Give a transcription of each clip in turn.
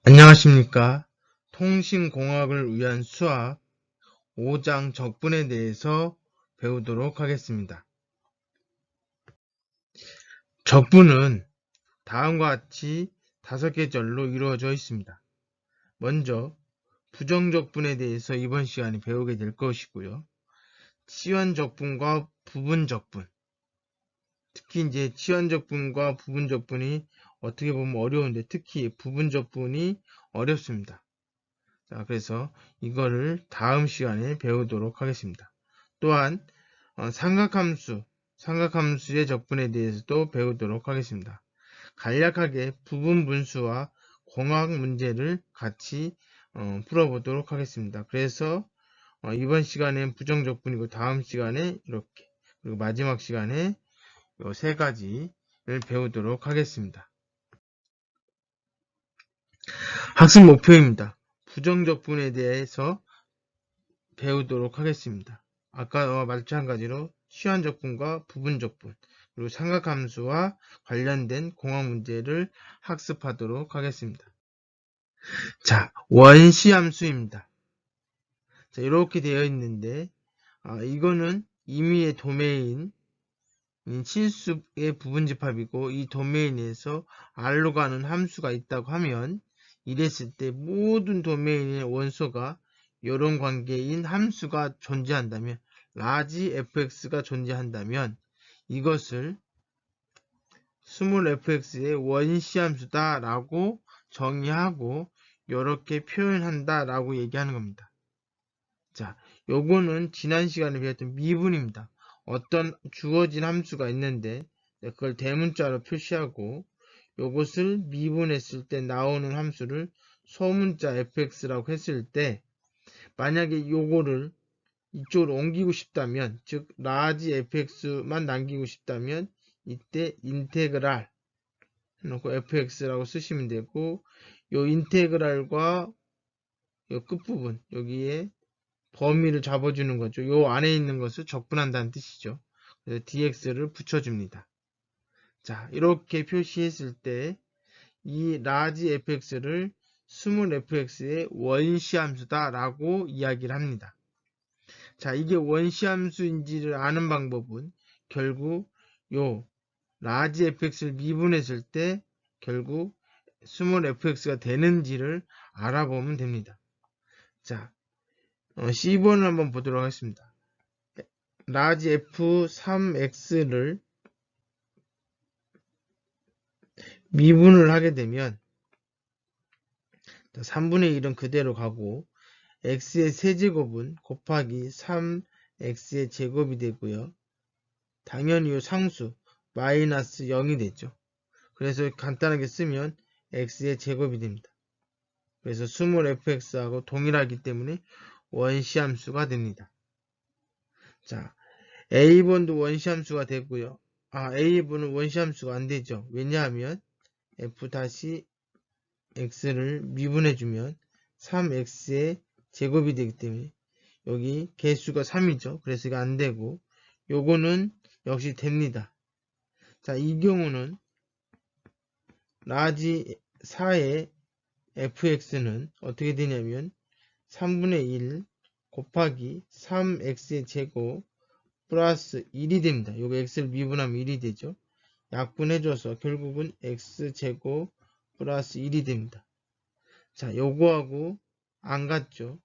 안녕하십니까. 통신공학을 위한 수학 5장 적분에 대해서 배우도록 하겠습니다. 적분은 다음과 같이 5개 절로 이루어져 있습니다. 먼저 부정적분에 대해서 이번 시간에 배우게 될 것이고요. 치환적분과 부분적분, 특히 이제 치환적분과 부분적분이 어떻게 보면 어려운데 특히 부분적분이 어렵습니다. 자, 그래서 이거를 다음 시간에 배우도록 하겠습니다. 또한 삼각함수의 적분에 대해서도 배우도록 하겠습니다. 간략하게 부분 분수와 공학 문제를 같이 풀어보도록 하겠습니다. 그래서 이번 시간엔 부정적분이고 다음 시간에 이렇게, 그리고 마지막 시간에 이 세 가지를 배우도록 하겠습니다. 학습 목표입니다. 부정적분에 대해서 배우도록 하겠습니다. 아까와 마찬가지로 치환적분과 부분적분, 그리고 삼각함수와 관련된 공학 문제를 학습하도록 하겠습니다. 자, 원시함수입니다. 자, 이렇게 되어 있는데, 이거는 임의의 도메인, 실수의 부분집합이고, 이 도메인에서 R로 가는 함수가 있다고 하면, 이랬을 때 모든 도메인의 원소가 이런 관계인 함수가 존재한다면, 라지 fx가 존재한다면, 이것을 스몰 fx의 원시함수다 라고 정의하고 이렇게 표현한다 라고 얘기하는 겁니다. 자, 요거는 지난 시간에 배웠던 미분입니다. 어떤 주어진 함수가 있는데 그걸 대문자로 표시하고 요것을 미분했을 때 나오는 함수를 소문자 fx라고 했을 때 만약에 요거를 이쪽으로 옮기고 싶다면, 즉 라지 fx만 남기고 싶다면 이때 인테그랄 해놓고 fx라고 쓰시면 되고, 요 인테그랄과 요 끝부분 여기에 범위를 잡아주는 거죠. 요 안에 있는 것을 적분한다는 뜻이죠. 그래서 dx를 붙여줍니다. 자, 이렇게 표시했을 때 이 라지 fx를 스몰 fx의 원시함수다 라고 이야기를 합니다. 자, 이게 원시함수인지를 아는 방법은 결국 요 라지 fx를 미분했을 때 결국 스몰 fx가 되는지를 알아보면 됩니다. 자, C번을 한번 보도록 하겠습니다. 라지 f3x를 미분을 하게 되면 3분의 1은 그대로 가고 x의 세제곱은 곱하기 3x의 제곱이 되고요. 당연히 이 상수 마이너스 0이 되죠. 그래서 간단하게 쓰면 x의 제곱이 됩니다. 그래서 스몰 fx하고 동일하기 때문에 원시함수가 됩니다. 자, a번도 원시함수가 되고요. a번은 원시함수가 안 되죠. 왜냐하면 f-x를 미분해주면 3x의 제곱이 되기 때문에 여기 개수가 3이죠. 그래서 이게 안 되고 요거는 역시 됩니다. 자, 이 경우는 라지 4의 fx는 어떻게 되냐면 3분의 1 곱하기 3x의 제곱 플러스 1이 됩니다. 요거 x를 미분하면 1이 되죠. 약분해줘서 결국은 x제곱 플러스 1이 됩니다. 자, 요거하고 안 같죠.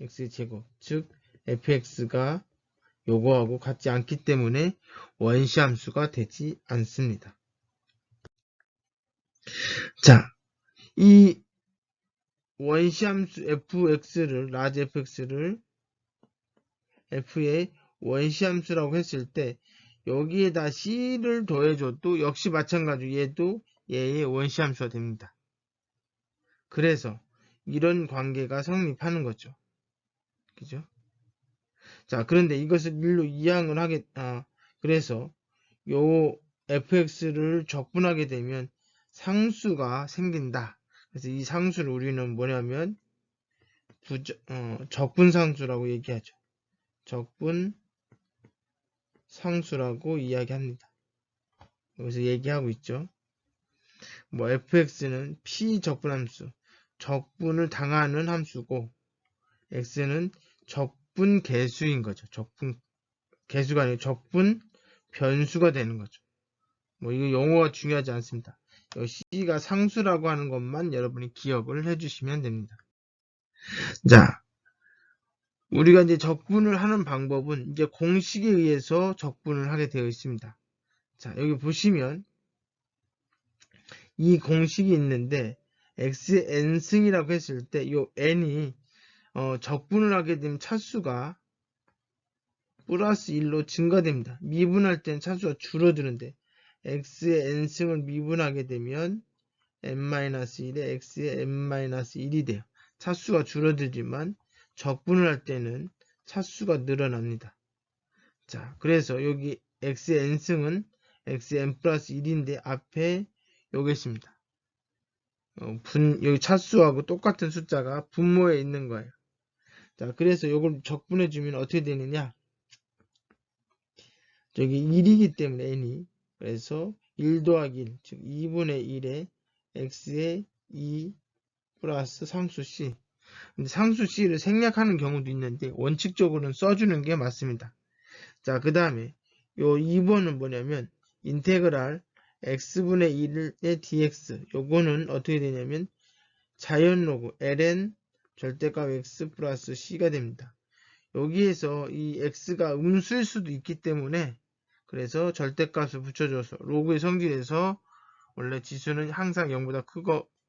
x제곱 즉 fx가 요거하고 같지 않기 때문에 원시함수가 되지 않습니다. 자, 이 원시함수 fx를 라지 fx를 f의 원시함수라고 했을 때 여기에다 c를 더해줘도 역시 마찬가지로 얘도 얘의 원시함수가 됩니다. 그래서 이런 관계가 성립하는 거죠. 그죠? 자, 그런데 이것을 일로 이항을 그래서 요 fx를 적분하게 되면 상수가 생긴다. 그래서 이 상수를 우리는 뭐냐면 적분상수라고 얘기하죠. 적분 상수라고 이야기합니다. 여기서 얘기하고 있죠. 뭐 fx는 p 적분함수, 적분을 당하는 함수고 x는 적분 개수인 거죠. 적분 개수가 아니고 적분 변수가 되는 거죠. 뭐 이거 용어가 중요하지 않습니다. c가 상수라고 하는 것만 여러분이 기억을 해주시면 됩니다. 자, 우리가 이제 적분을 하는 방법은 이제 공식에 의해서 적분을 하게 되어 있습니다. 자, 여기 보시면 이 공식이 있는데 x의 n승이라고 했을 때 이 n이 적분을 하게 되면 차수가 플러스 1로 증가됩니다. 미분할 때는 차수가 줄어드는데 x의 n승을 미분하게 되면 n-1에 x의 n-1이 돼요. 차수가 줄어들지만 적분을 할 때는 차수가 늘어납니다. 자, 그래서 여기 x의 n승은 x의 n 플러스 1인데 앞에 여기 있습니다. 여기 차수하고 똑같은 숫자가 분모에 있는 거예요. 자, 그래서 이걸 적분해주면 어떻게 되느냐? 저기 1이기 때문에 n이. 그래서 1 더하기 1, 즉 2분의 1에 x의 2 플러스 상수 c. 근데 상수 c를 생략하는 경우도 있는데 원칙적으로는 써주는 게 맞습니다. 자, 그 다음에 요 2번은 뭐냐면 인테그랄 x분의 1의 dx. 요거는 어떻게 되냐면 자연로그 ln 절대값 x 플러스 c가 됩니다. 여기에서 이 x가 음수일 수도 있기 때문에 그래서 절대값을 붙여줘서 로그의 성질에서 원래 지수는 항상 0보다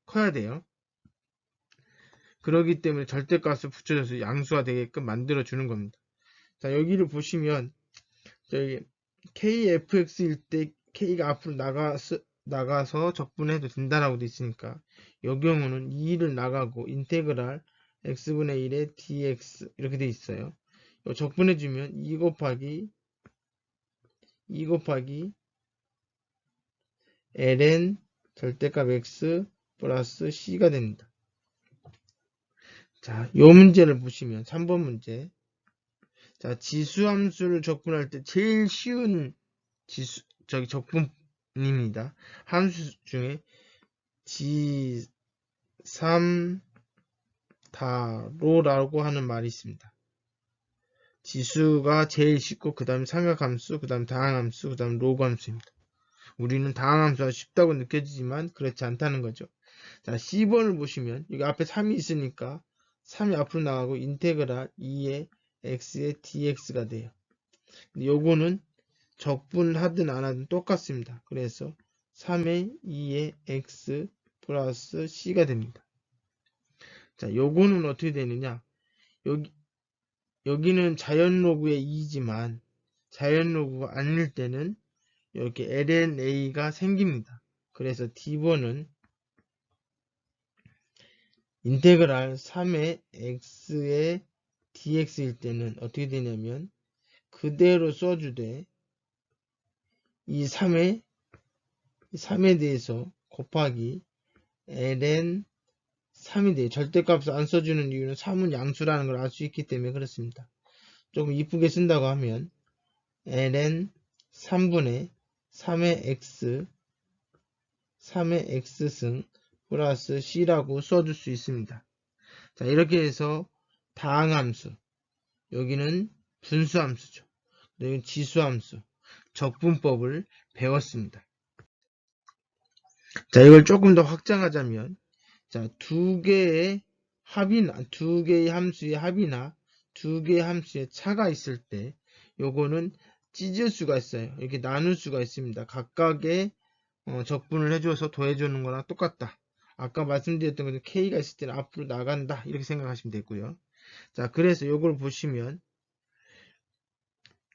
커야 돼요. 그렇기 때문에 절대값을 붙여줘서 양수가 되게끔 만들어 주는 겁니다. 자, 여기를 보시면 저기 kfx일 때 k가 앞으로 나가서 적분해도 된다라고 돼 있으니까 이 경우는 2를 나가고 인테그랄 x분의 1의 dx 이렇게 돼 있어요. 적분해주면 2 곱하기 ln 절대값 x 플러스 c가 됩니다. 자, 요 문제를 보시면 3번 문제. 자, 지수함수를 적분할 때 제일 쉬운 적분입니다. 함수 중에 G3다로라고 하는 말이 있습니다. 지수가 제일 쉽고 그 다음에 삼각함수, 그 다음 다항함수, 그 다음 로그함수입니다. 우리는 다항함수가 쉽다고 느껴지지만 그렇지 않다는 거죠. 자, C번을 보시면 여기 앞에 3이 있으니까 3이 앞으로 나가고 인테그랄 2의 x의 dx가 돼요. 근데 요거는 적분하든 안 하든 똑같습니다. 그래서 3의 2의 x 플러스 c가 됩니다. 자, 요거는 어떻게 되느냐? 여기는 자연로그의 2지만 자연로그가 아닐 때는 이렇게 lna가 생깁니다. 그래서 d번은 인테그랄 3의 x의 dx일 때는 어떻게 되냐면 그대로 써주되 이 3에 대해서 곱하기 ln 3이 돼요. 절대값을 안 써주는 이유는 3은 양수라는 걸 알 수 있기 때문에 그렇습니다. 조금 이쁘게 쓴다고 하면 ln 3분의 3의 x승 플러스 c라고 써줄 수 있습니다. 자, 이렇게 해서 다항함수, 여기는 분수함수죠. 여기는 지수함수, 적분법을 배웠습니다. 자, 이걸 조금 더 확장하자면, 자, 두 개의 함수의 합이나 두 개의 함수의 차가 있을 때, 요거는 찢을 수가 있어요. 이렇게 나눌 수가 있습니다. 각각의 적분을 해줘서 더해주는 거랑 똑같다. 아까 말씀드렸던 것은 K가 있을 때는 앞으로 나간다. 이렇게 생각하시면 되고요. 자, 그래서 요걸 보시면,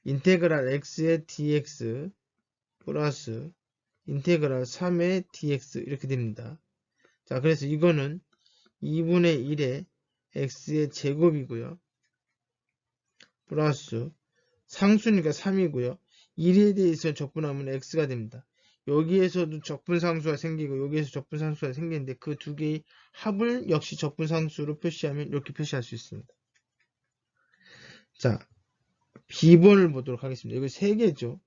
인테그랄 x의 dx 플러스 인테그랄 3의 dx 이렇게 됩니다. 자, 그래서 이거는 2분의 1의 x의 제곱이고요. 플러스 상수니까 3이고요. 1에 대해서 적분하면 x가 됩니다. 여기에서도 적분상수가 생기고 여기에서 적분상수가 생기는데 그 두 개의 합을 역시 적분상수로 표시하면 이렇게 표시할 수 있습니다. 자, B번을 보도록 하겠습니다. 여기 세 개죠.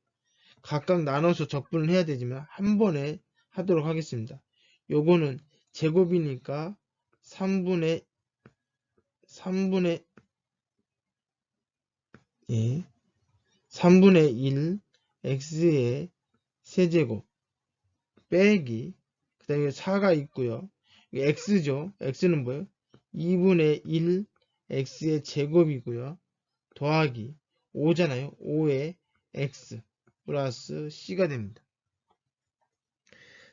각각 나눠서 적분을 해야 되지만 한 번에 하도록 하겠습니다. 요거는 제곱이니까 3분의 1 x의 세제곱 빼기 그 다음에 4가 있고요. x죠. x는 뭐예요? 2분의 1 x의 제곱이고요. 더하기 5잖아요. 5의 x 플러스 c가 됩니다.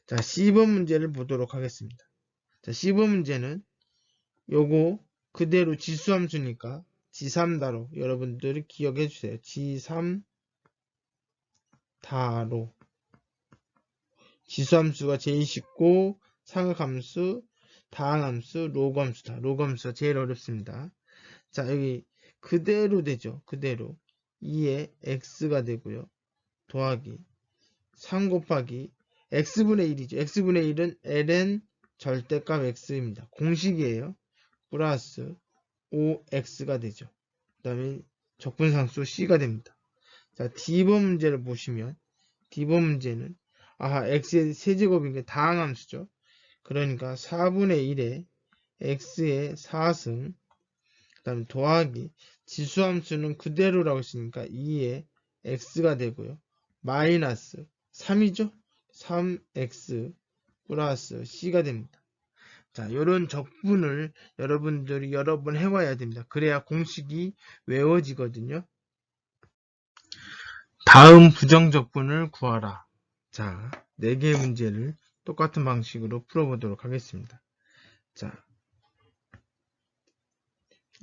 자, 10번 문제를 보도록 하겠습니다. 자, 10번 문제는 요거 그대로 지수함수니까 G3다로 여러분들이 기억해 주세요. G3다로 지수함수가 제일 쉽고 상극함수, 다항함수, 로그함수다. 로그함수가 제일 어렵습니다. 자, 여기 그대로 되죠. 그대로 2의 x가 되고요. 더하기 3 곱하기 x분의 1이죠. x분의 1은 ln 절대값 x입니다. 공식이에요. 플러스 5x가 되죠. 그 다음에 적분상수 c가 됩니다. 자, D번 문제를 보시면 D번 문제는 x의 세제곱인 게 다항함수죠. 그러니까 4분의 1에 x의 4승 그 다음에 더하기 지수함수는 그대로라고 했으니까 2에 x가 되고요. 마이너스 3이죠. 3x 플러스 c가 됩니다. 자, 요런 적분을 여러분들이 여러 번 해와야 됩니다. 그래야 공식이 외워지거든요. 다음 부정적분을 구하라. 자, 4개의 문제를 똑같은 방식으로 풀어보도록 하겠습니다. 자,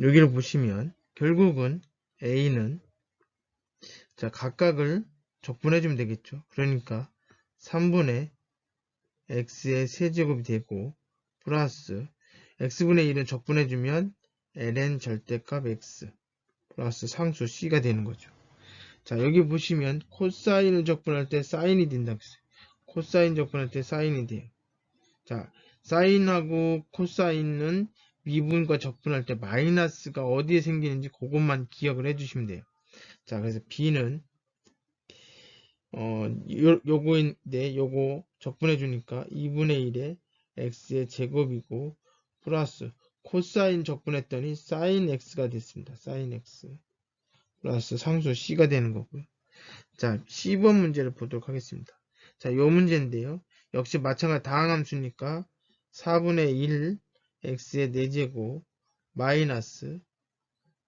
여기를 보시면 결국은 A는 자, 각각을 적분해주면 되겠죠. 그러니까 3분의 x의 세제곱이 되고 플러스 x분의 1은 적분해주면 ln 절대값 x 플러스 상수 c가 되는 거죠. 자, 여기 보시면 코사인을 적분할 때 사인이 된다고 했어요. 코사인 적분할 때 사인이 돼요. 자, 사인하고 코사인은 미분과 적분할 때 마이너스가 어디에 생기는지 그것만 기억을 해주시면 돼요. 자, 그래서 b는 요거인데 요거 적분해 주니까 2분의 1에 x의 제곱이고 플러스 코사인 적분했더니 사인 x가 됐습니다. 사인 x 플러스 상수 c가 되는 거고요. 자, 10번 문제를 보도록 하겠습니다. 자, 요 문제인데요. 역시 마찬가지 다항함수니까 4분의 1 x의 4제곱 마이너스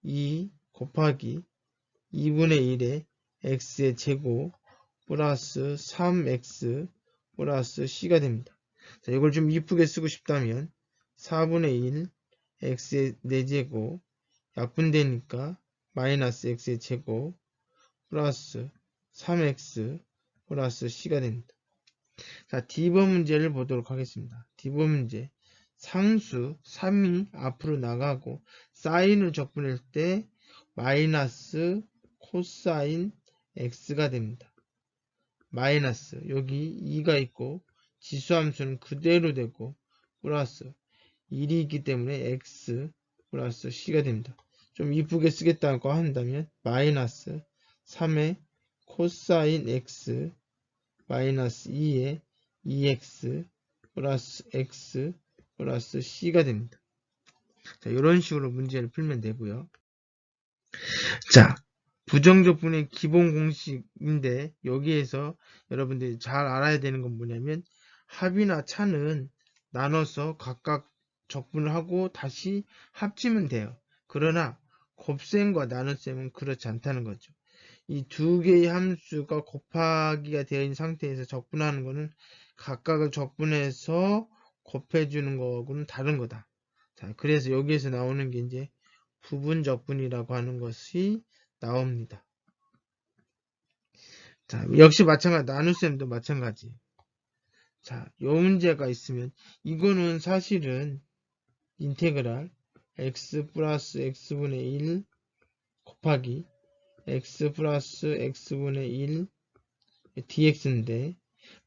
2 곱하기 2분의 1에 x의 제곱 플러스 3x 플러스 c가 됩니다. 자, 이걸 좀 이쁘게 쓰고 싶다면 4분의 1 x의 4제곱 약분되니까 마이너스 x의 제곱 플러스 3x 플러스 c가 됩니다. 자, D번 문제를 보도록 하겠습니다. D번 문제 상수 3이 앞으로 나가고 사인을 적분할 때 마이너스 코사인 x가 됩니다. 마이너스 여기 2가 있고 지수함수는 그대로 되고 플러스 1이 있기 때문에 x 플러스 c가 됩니다. 좀 이쁘게 쓰겠다고 한다면 마이너스 3의 코사인 x 마이너스 2의 2x 플러스 x 플러스 c가 됩니다. 자, 이런 식으로 문제를 풀면 되고요. 자, 부정적분의 기본 공식인데 여기에서 여러분들이 잘 알아야 되는 건 뭐냐면 합이나 차는 나눠서 각각 적분을 하고 다시 합치면 돼요. 그러나 곱셈과 나눗셈은 그렇지 않다는 거죠. 이 두 개의 함수가 곱하기가 되어 있는 상태에서 적분하는 거는 각각을 적분해서 곱해주는 거하고는 다른 거다. 자, 그래서 여기에서 나오는 게 이제 부분적분이라고 하는 것이 나옵니다. 자, 역시 마찬가지, 나눗셈도 마찬가지. 자, 요 문제가 있으면 이거는 사실은 인테그랄 x 플러스 x분의 1 곱하기 x 플러스 x분의 1 dx인데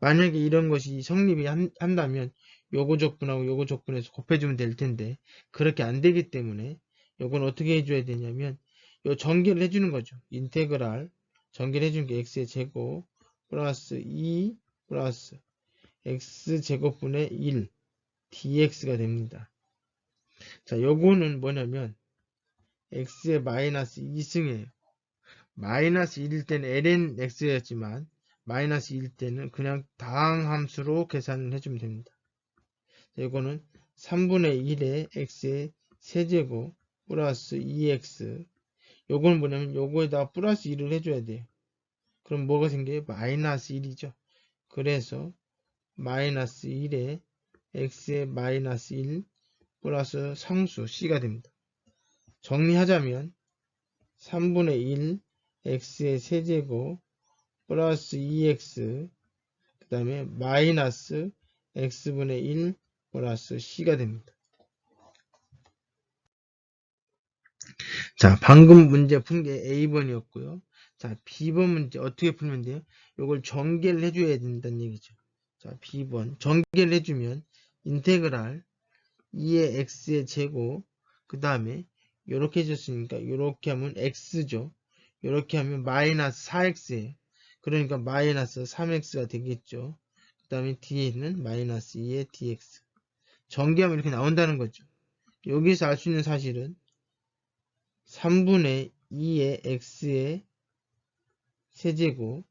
만약에 이런 것이 성립이 한다면 요거 적분하고 요거 적분해서 곱해주면 될 텐데 그렇게 안 되기 때문에 요건 어떻게 해줘야 되냐면 요 전개를 해주는 거죠. 인테그랄 전개를 해주는 게 x의 제곱 플러스 2 플러스 x제곱분의 1 dx가 됩니다. 자, 요거는 뭐냐면 x의 마이너스 2승이에요. 마이너스 1일 때는 ln x였지만 마이너스 2일 때는 그냥 다항함수로 계산을 해주면 됩니다. 자, 이거는 3분의 1의 x의 세제곱 플러스 2x. 요거는 뭐냐면 요거에다가 플러스 1을 해줘야 돼요. 그럼 뭐가 생겨요? 마이너스 1이죠. 그래서 마이너스 1에 x의 마이너스 1 플러스 상수 c가 됩니다. 정리하자면 3분의 1 x의 세제곱 플러스 2x 그 다음에 마이너스 x분의 1 플러스 c가 됩니다. 자, 방금 문제 푼 게 A번이었고요. 자, B번 문제 어떻게 풀면 돼요? 이걸 전개를 해줘야 된다는 얘기죠. 자, B번 전개를 해주면 인테그랄 2의 x의 제곱 그 다음에 이렇게 해줬으니까 이렇게 하면 x죠. 이렇게 하면 마이너스 4x예요. 그러니까 마이너스 3x가 되겠죠. 그 다음에 뒤에 있는 마이너스 2의 dx 전개하면 이렇게 나온다는 거죠. 여기서 알 수 있는 사실은 3분의 2의 x의 세제곱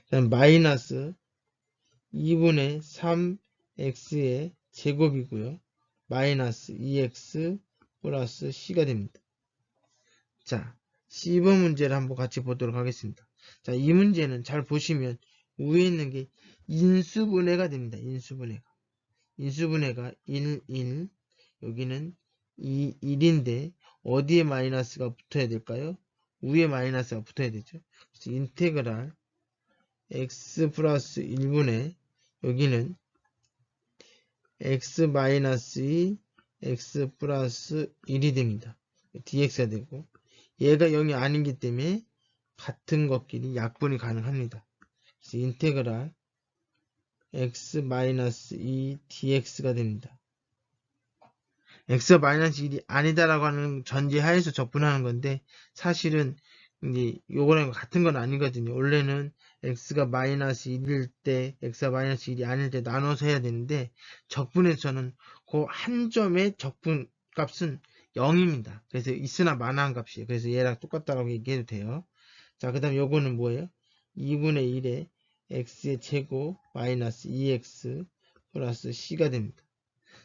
그다음 마이너스 2분의 3x의 제곱이고요. 마이너스 2x 플러스 c가 됩니다. 자, C번 문제를 한번 같이 보도록 하겠습니다. 자, 이 문제는 잘 보시면 위에 있는 게 인수분해가 됩니다. 인수분해가 1, 1 여기는 2, 1인데 어디에 마이너스가 붙어야 될까요? 위에 마이너스가 붙어야 되죠. 그래서 인테그랄 x 플러스 1분의 여기는 x 마이너스 2 x 플러스 1이 됩니다. dx가 되고 얘가 0이 아니기 때문에 같은 것끼리 약분이 가능합니다. 그래서 인테그랄 x 마이너스 2 dx가 됩니다. x가 마이너스 1이 아니다라고 하는 전제하에서 적분하는 건데 사실은 이제 요거랑 같은 건 아니거든요. 원래는 x가 마이너스 1일 때 x가 마이너스 1이 아닐 때 나눠서 해야 되는데 적분에서는 그 한 점의 적분 값은 0입니다. 그래서 있으나 마나한 값이에요. 그래서 얘랑 똑같다라고 얘기해도 돼요. 자, 그 다음 요거는 뭐예요? 2분의 1에 x의 제곱 마이너스 2x 플러스 c가 됩니다.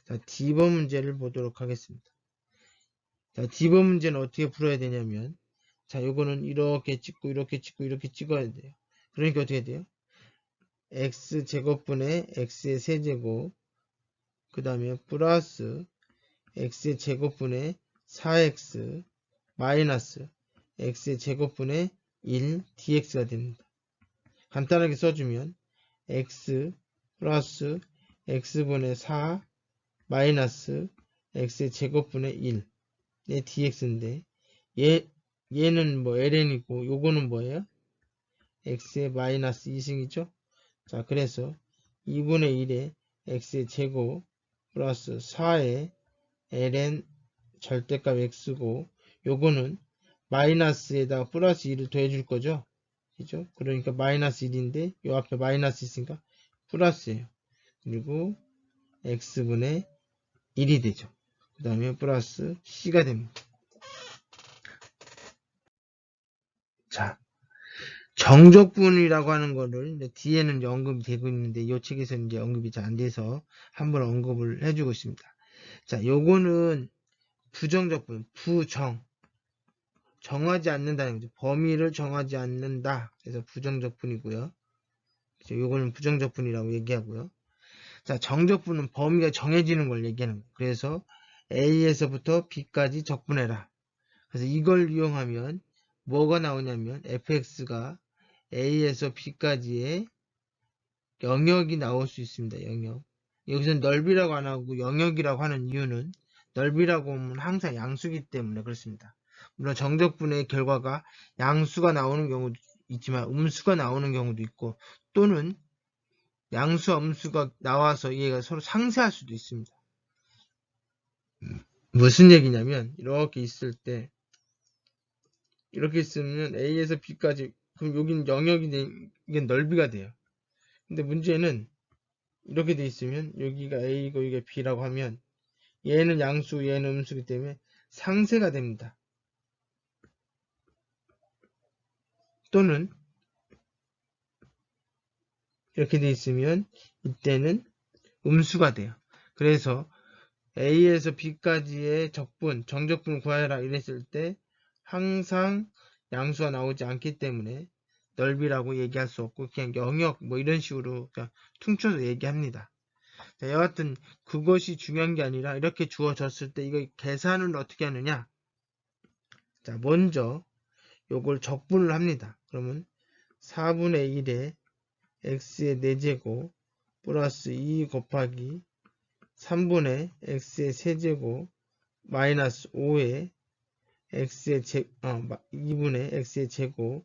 자, D번 문제를 보도록 하겠습니다. 자, D번 문제는 어떻게 풀어야 되냐면, 자, 요거는 이렇게 찍고, 이렇게 찍고, 이렇게 찍어야 돼요. 그러니까 어떻게 돼요? x제곱분의 x의 세제곱, 그 다음에 플러스 x의 제곱분의 4x, 마이너스 x의 제곱분의 1 dx가 됩니다. 간단하게 써주면, x 플러스 x분의 4 마이너스 x의 제곱분의 1의 dx인데 얘는 뭐 ln이고 요거는 뭐예요? x의 마이너스 2승이죠. 자, 그래서 2분의 1의 x의 제곱 플러스 4의 ln 절대값 x고 요거는 마이너스에다가 플러스 1을 더해줄 거죠. 그죠? 그러니까 마이너스 1인데 요 앞에 마이너스 있으니까 플러스예요. 그리고 x분의 1이 되죠. 그 다음에 플러스 C가 됩니다. 자, 정적분이라고 하는 거를 이제 뒤에는 언급이 되고 있는데 이 책에서는 이제 언급이 잘 안 돼서 한번 언급을 해주고 있습니다. 자, 요거는 부정적분, 정하지 않는다는 거죠. 범위를 정하지 않는다. 그래서 부정적분이고요. 요거는 부정적분이라고 얘기하고요. 자, 정적분은 범위가 정해지는 걸 얘기하는 거예요. 그래서 A에서부터 B까지 적분해라. 그래서 이걸 이용하면 뭐가 나오냐면 fx가 a에서 b까지의 영역이 나올 수 있습니다. 영역. 여기서 넓이라고 안 하고 영역이라고 하는 이유는 넓이라고 하면 항상 양수기 때문에 그렇습니다. 물론 정적분의 결과가 양수가 나오는 경우도 있지만 음수가 나오는 경우도 있고 또는 양수, 음수가 나와서 얘가 서로 상쇄할 수도 있습니다. 무슨 얘기냐면 이렇게 있을 때 이렇게 있으면 A에서 B까지 그럼 여기는 영역이 이게 넓이가 돼요. 근데 문제는 이렇게 돼 있으면 여기가 A이고 이게 B라고 하면 얘는 양수, 얘는 음수이기 때문에 상세가 됩니다. 또는 이렇게 돼 있으면 이때는 음수가 돼요. 그래서 A에서 B까지의 적분, 정적분을 구하라 이랬을 때 항상 양수가 나오지 않기 때문에 넓이라고 얘기할 수 없고 그냥 영역 뭐 이런 식으로 그냥 퉁쳐서 얘기합니다. 자, 여하튼 그것이 중요한 게 아니라 이렇게 주어졌을 때 이거 계산을 어떻게 하느냐. 자, 먼저 요걸 적분을 합니다. 그러면 4분의 1에 x의 4제곱 플러스 2 곱하기 3분의 x의 세제곱 마이너스 5의 x의 2분의 x의 제곱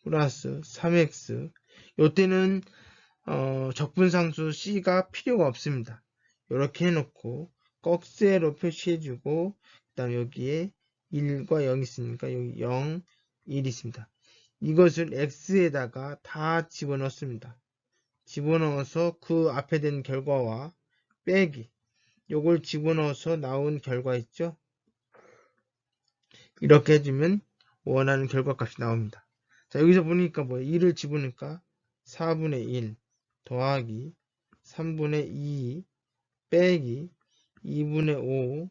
플러스 3x. 요때는 적분상수 c가 필요가 없습니다. 이렇게 해놓고 꺽쇠로 표시해주고 그 다음 여기에 1과 0 있으니까 여기 0, 1 있습니다. 이것을 x에다가 다 집어넣습니다. 집어넣어서 그 앞에 된 결과와 빼기 요걸 집어넣어서 나온 결과 있죠. 이렇게 해주면 원하는 결과값이 나옵니다. 자, 여기서 보니까 뭐 2를 집으니까 4분의 1 더하기 3분의 2 빼기 2분의 5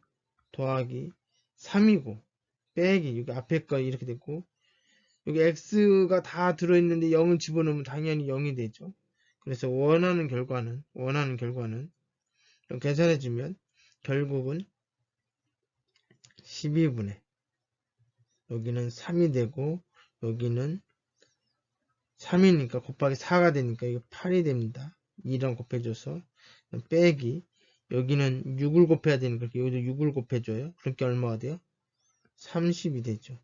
더하기 3이고 빼기 여기 앞에 거 이렇게 됐고 여기 x가 다 들어있는데 0을 집어넣으면 당연히 0이 되죠. 그래서 원하는 결과는 계산해주면 결국은 12분의 여기는 3이 되고 여기는 3이니까 곱하기 4가 되니까 이거 8이 됩니다. 2랑 곱해줘서 빼기 여기는 6을 곱해야 되니까 여기도 6을 곱해줘요. 그러니까 얼마가 돼요? 30이 되죠.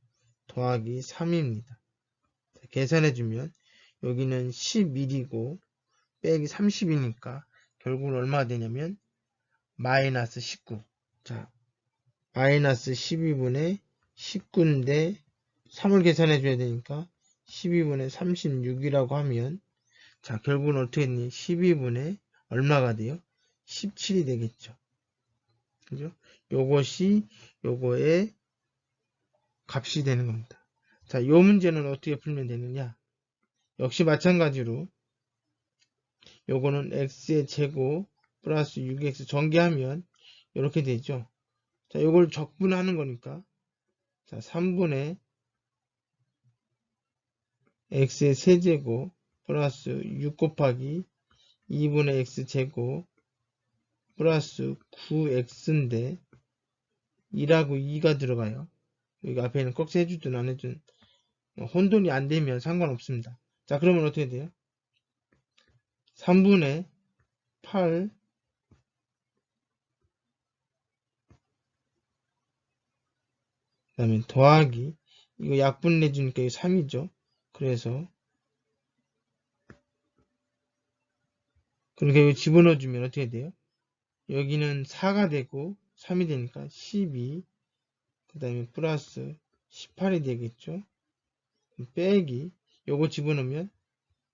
더하기 3입니다. 계산해주면 여기는 11이고 빼기 30이니까 결국은 얼마가 되냐면 마이너스 19. 자, 마이너스 12분의 19인데 3을 계산해줘야 되니까 12분의 36이라고 하면 자 결국은 어떻게 했니? 12분의 얼마가 돼요? 17이 되겠죠. 그죠? 요것이 요거의 값이 되는 겁니다. 자, 요 문제는 어떻게 풀면 되느냐? 역시 마찬가지로 요거는 x의 제곱 플러스 6x 전개하면 이렇게 되죠. 자, 요걸 적분하는 거니까 자, 3분의 x의 세제곱 플러스 6 곱하기 2분의 x제곱 플러스 9x인데 2라고 2가 들어가요. 여기 앞에는 꺽쇠 해주든 안 해주든 혼돈이 안 되면 상관없습니다. 자, 그러면 어떻게 돼요? 3분의 8 그 다음에 더하기 이거 약분 내주니까 이거 3이죠. 그래서 그렇게 여기 집어넣어주면 어떻게 돼요? 여기는 4가 되고 3이 되니까 12 그 다음에 플러스 18이 되겠죠. 빼기 요거 집어넣으면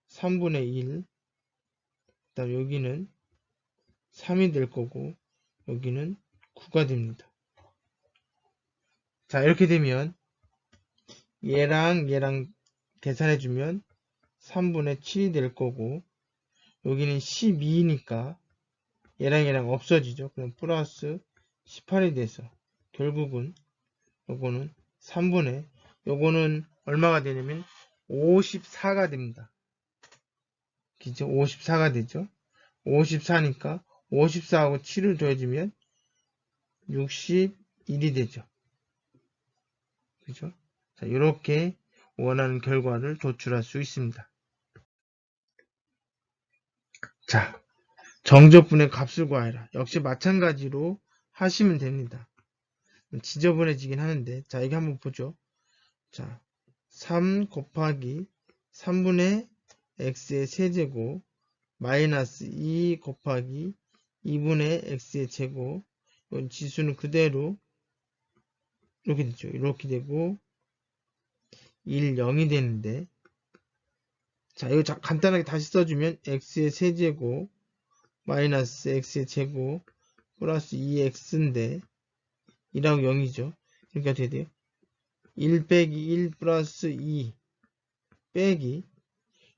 3분의 1 그 다음 여기는 3이 될 거고 여기는 9가 됩니다. 자, 이렇게 되면 얘랑 계산해주면 3분의 7이 될 거고 여기는 12니까 얘랑 없어지죠. 그럼 플러스 18이 돼서 결국은 요거는 3분의 요거는 얼마가 되냐면 54가 됩니다. 그죠? 54가 되죠. 54니까 54하고 7을 더해주면 61이 되죠. 그죠? 자, 이렇게 원하는 결과를 도출할 수 있습니다. 자, 정적분의 값을 구하라. 역시 마찬가지로 하시면 됩니다. 지저분해지긴 하는데, 자, 이게 한번 보죠. 자, 3 곱하기 3분의 x의 세제곱 마이너스 2 곱하기 2분의 x의 제곱 이건 지수는 그대로 이렇게 되죠. 이렇게 되고 1, 0이 되는데 자, 이거 간단하게 다시 써주면 x의 세제곱 마이너스 x의 제곱 플러스 2x인데 1하고 0이죠. 그러니까 어떻게 돼요? 1 빼기 1 플러스 2 빼기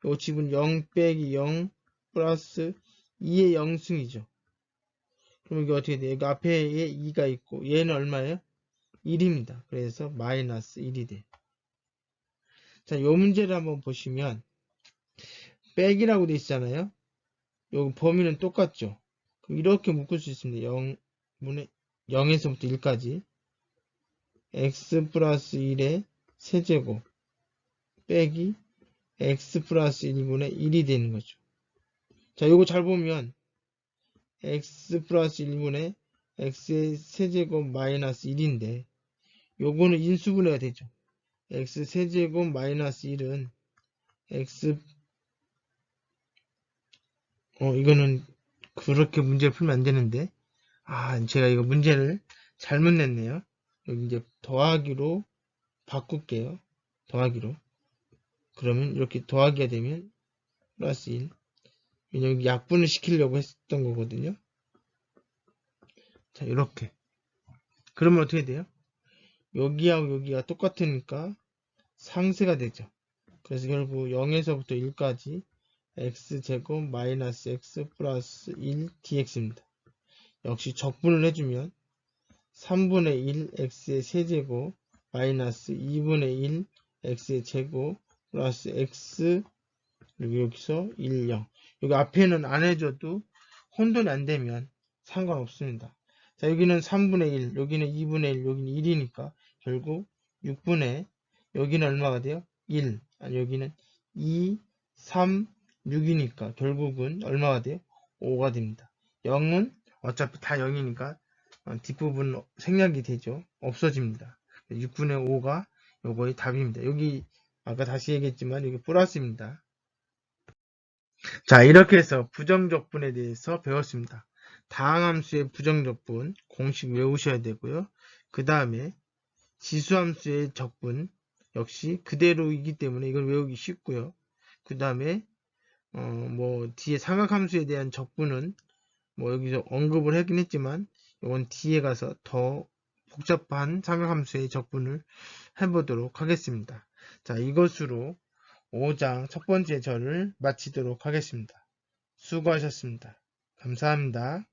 요 집은 0 빼기 0 플러스 2의 0승이죠. 그럼 이게 어떻게 돼요? 여기 앞에 2가 있고 얘는 얼마예요? 1입니다. 그래서 마이너스 1이 돼요. 자, 요 문제를 한번 보시면 빼기라고 돼 있잖아요. 요 범위는 똑같죠. 그럼 이렇게 묶을 수 있습니다. 0에서부터 1까지 x 플러스 1의 세제곱 빼기 x 플러스 1분의 1이 되는 거죠. 자, 요거 잘 보면 x 플러스 1분의 x의 세제곱 마이너스 1인데 요거는 인수분해가 되죠. x 세제곱 마이너스 1은 x 이거는 그렇게 문제를 풀면 안 되는데 제가 이거 문제를 잘못 냈네요. 여기 이제 더하기로 바꿀게요. 더하기로. 그러면 이렇게 더하기가 되면 플러스 1. 왜냐면 여기 약분을 시키려고 했던 거거든요. 자, 이렇게. 그러면 어떻게 돼요? 여기하고 여기가 똑같으니까 상쇄가 되죠. 그래서 결국 0에서부터 1까지 x제곱 마이너스 x 플러스 1 dx입니다. 역시 적분을 해주면 3분의 1 x의 세제곱 마이너스 2분의 1 x의 제곱 플러스 x 그리고 여기서 1, 0 여기 앞에는 안 해줘도 혼돈이 안 되면 상관없습니다. 자, 여기는 3분의 1 여기는 2분의 1 여기는 1이니까 결국 6분의 여기는 얼마가 돼요? 1 아니 여기는 2, 3, 6이니까 결국은 얼마가 돼요? 5가 됩니다. 0은 어차피 다 0이니까 뒷부분 생략이 되죠. 없어집니다. 6분의 5가 요거의 답입니다. 여기 아까 다시 얘기했지만 여기 플러스입니다. 자, 이렇게 해서 부정적분에 대해서 배웠습니다. 다항함수의 부정적분 공식 외우셔야 되고요. 그 다음에 지수함수의 적분 역시 그대로이기 때문에 이걸 외우기 쉽고요. 그 다음에 뒤에 삼각함수에 대한 적분은 여기서 언급을 하긴 했지만 이건 뒤에 가서 더 복잡한 삼각함수의 적분을 해보도록 하겠습니다. 자, 이것으로 5장 첫 번째 절을 마치도록 하겠습니다. 수고하셨습니다. 감사합니다.